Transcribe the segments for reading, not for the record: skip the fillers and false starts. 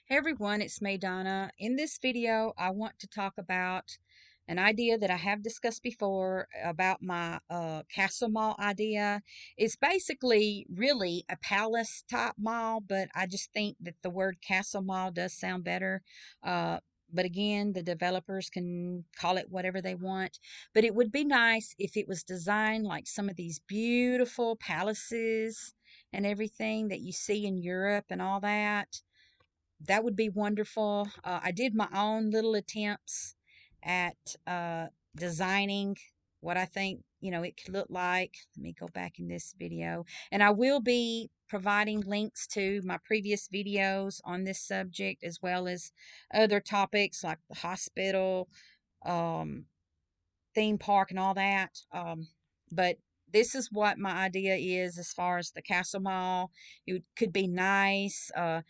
Hey everyone, it's May Donna. In this video, I want to talk about an idea that I have discussed before about my castle mall idea. It's basically really a palace type mall, but I just think that the word castle mall does sound better. Uh, but again, the developers can call it whatever they want. But it would be nice if it was designed like some of these beautiful palaces and everything that you see in Europe and all that would be wonderful. I did my own little attempts at designing what I think, it could look like. Let me go back in this video. And I will be providing links to my previous videos on this subject as well as other topics like the hospital, um, theme park and all that. But this is what my idea is as far as the castle mall. It could be nice, and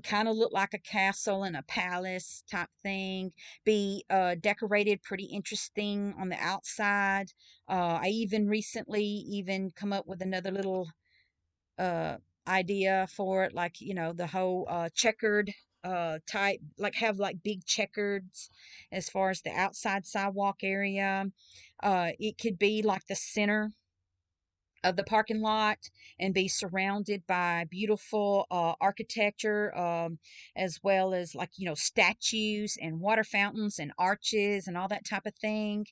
kind of look like a castle and a palace type thing. Be decorated pretty interesting on the outside. I even recently even come up with another little uh idea for it, like the whole checkered type, like have like big checkers as far as the outside sidewalk area. It could be like the center of the parking lot and be surrounded by beautiful architecture, as well as, like, statues and water fountains and arches and all that type of thing.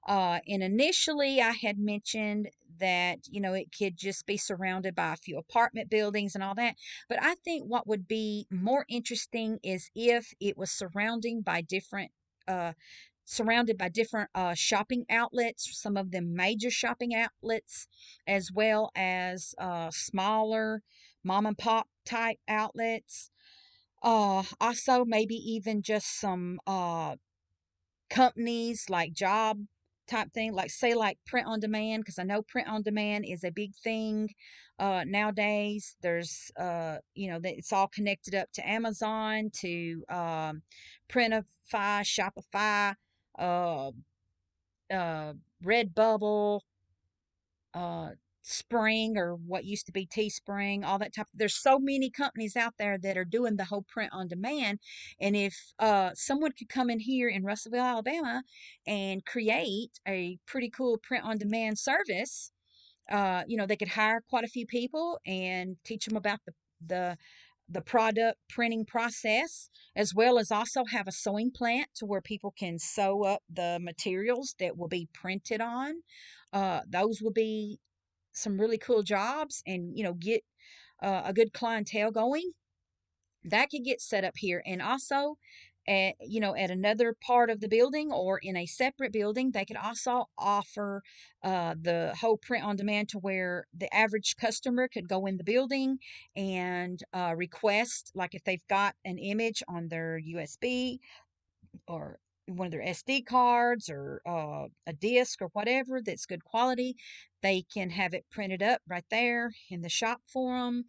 And initially I had mentioned that it could just be surrounded by a few apartment buildings and all that, but I think what would be more interesting is if it was uh, surrounded by different shopping outlets, some of them major shopping outlets, as well as smaller mom and pop type outlets. Also, maybe even just some companies like job type thing, like say like print on demand, because I know print on demand is a big thing nowadays. There's that it's all connected up to Amazon, to Printify, Shopify, uh, uh, Redbubble, uh, Spring, or what used to be Teespring, all that type. There's so many companies out there that are doing the whole print on demand. And if someone could come in here in Russellville, Alabama, and create a pretty cool print on demand service, they could hire quite a few people and teach them about the the product printing process, as well as also have a sewing plant to where people can sew up the materials that will be printed on. Those would be some really cool jobs, and get a good clientele going. That could get set up here. And also at another part of the building or in a separate building, they could also offer the whole print on demand, to where the average customer could go in the building and request, like if they've got an image on their USB or one of their SD cards, or a disc or whatever that's good quality, they can have it printed up right there in the shop for them.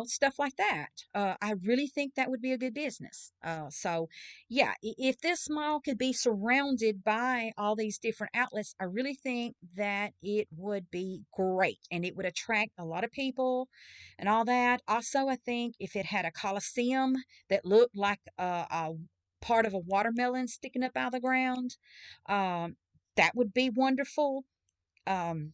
Stuff like that. I really think that would be a good business. So, yeah, if this mall could be surrounded by all these different outlets, I really think that it would be great and it would attract a lot of people and all that. Also, I think if it had a coliseum that looked like a part of a watermelon sticking up out of the ground, um, that would be wonderful. Um,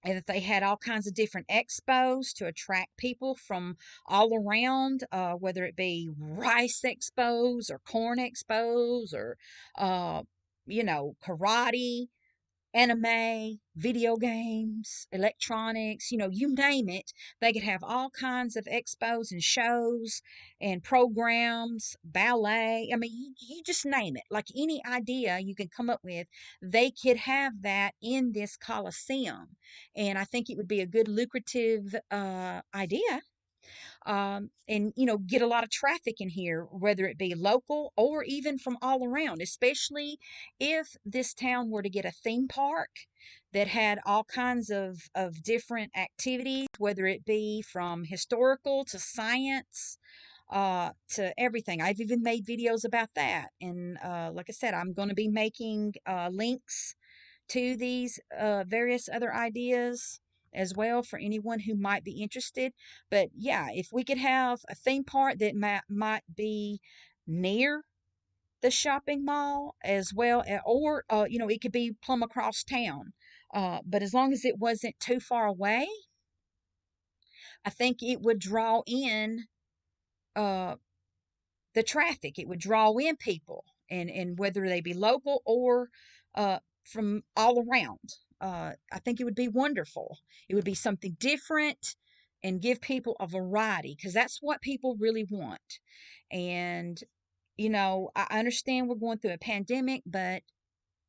and that they had all kinds of different expos to attract people from all around, whether it be rice expos or corn expos, or karate, anime, video games, electronics, you name it. They could have all kinds of expos and shows and programs, ballet. I mean, you just name it. Like any idea you can come up with, they could have that in this Coliseum. And I think it would be a good, lucrative idea, and get a lot of traffic in here, whether it be local or even from all around, especially if this town were to get a theme park that had all kinds of different activities, whether it be from historical to science, to everything. I've even made videos about that. And like I said, I'm going to be making links to these various other ideas as well for anyone who might be interested. But yeah, if we could have a theme park that might be near the shopping mall as well, or it could be plumb across town. But as long as it wasn't too far away, I think it would draw in uh, the traffic. It would draw in people, and whether they be local or from all around. I think it would be wonderful. It would be something different and give people a variety because that's what people really want. And, I understand we're going through a pandemic, but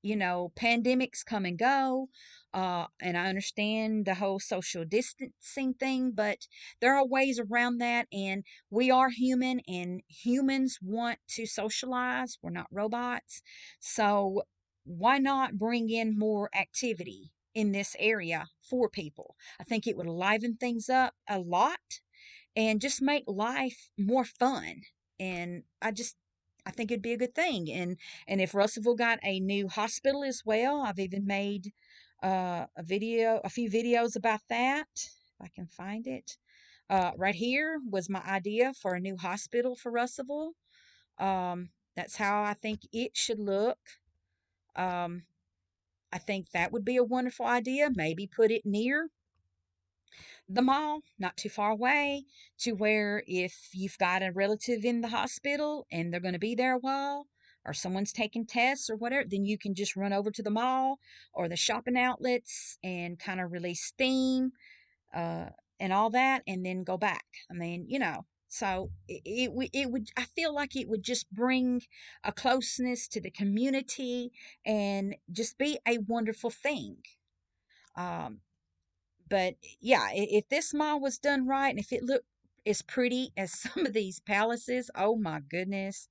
pandemics come and go. And I understand the whole social distancing thing, but there are ways around that. And we are human, and humans want to socialize. We're not robots. So why not bring in more activity in this area for people? I think it would liven things up a lot and just make life more fun. And I think it'd be a good thing. And if Russellville got a new hospital as well, I've even made a few videos about that. If I can find it. Right here was my idea for a new hospital for Russellville. That's how I think it should look. Um, I think that would be a wonderful idea. Maybe put it near the mall, not too far away, to where if you've got a relative in the hospital and they're going to be there a while, or someone's taking tests or whatever, then you can just run over to the mall or the shopping outlets and kind of release steam uh, and all that, and then go back. I mean, so I feel like it would just bring a closeness to the community and just be a wonderful thing. Um, but yeah, if this mall was done right and if it looked as pretty as some of these palaces, oh my goodness,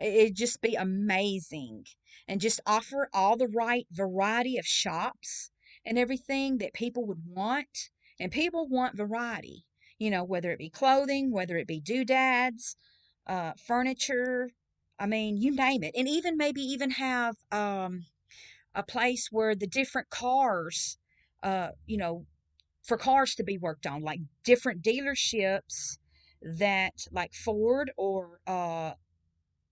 it'd just be amazing. And just offer all the right variety of shops and everything that people would want. And people want variety, whether it be clothing, whether it be doodads, furniture. I mean, you name it. And even maybe even have a place where the different cars, uh, you know, for cars to be worked on, like different dealerships that, like Ford or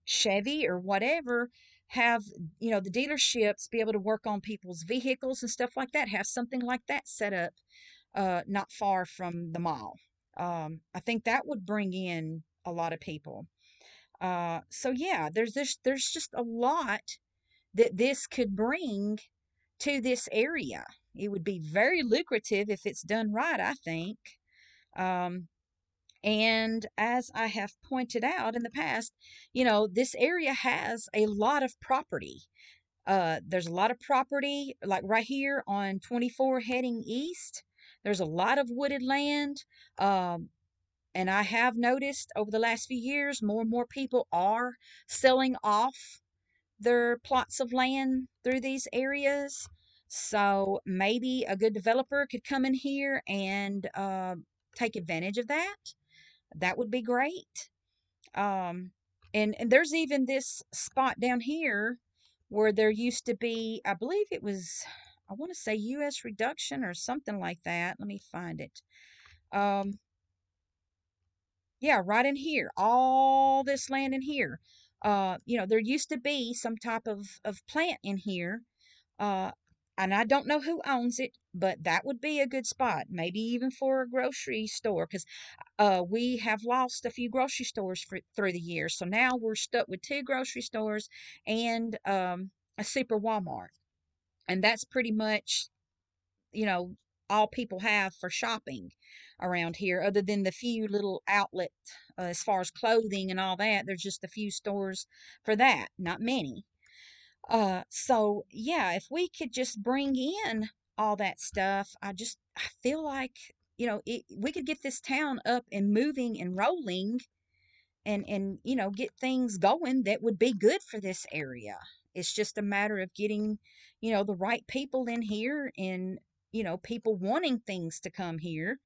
Chevy or whatever, have, the dealerships be able to work on people's vehicles and stuff like that. Have something like that set up not far from the mall. I think that would bring in a lot of people. So yeah, there's just a lot that this could bring to this area. It would be very lucrative if it's done right, I think. Um, and as I have pointed out in the past, this area has a lot of property. There's a lot of property, like right here on 24 heading east. There's a lot of wooded land. Um, and I have noticed over the last few years, more and more people are selling off their plots of land through these areas. So maybe a good developer could come in here and take advantage of that. That would be great. Um, and there's even this spot down here where there used to be, I believe it was, I want to say U.S. reduction or something like that. Let me find it. Um, yeah, right in here, all this land in here. There used to be some type of plant in here, uh, and I don't know who owns it, but that would be a good spot, maybe even for a grocery store, because we have lost a few grocery stores through the years. So now we're stuck with two grocery stores and a super Walmart. And that's pretty much, you know, all people have for shopping around here, other than the few little outlets as far as clothing and all that. There's just a few stores for that, not many. So yeah, if we could just bring in all that stuff, I feel like, we could get this town up and moving and rolling and get things going that would be good for this area. It's just a matter of getting, the right people in here and, people wanting things to come here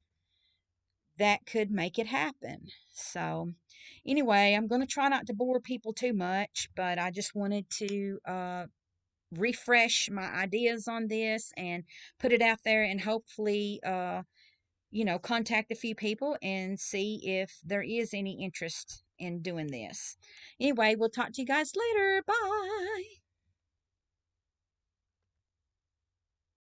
that could make it happen. So, anyway, I'm going to try not to bore people too much, but I just wanted to refresh my ideas on this and put it out there, and hopefully contact a few people and see if there is any interest in doing this. Anyway, we'll talk to you guys later. Bye.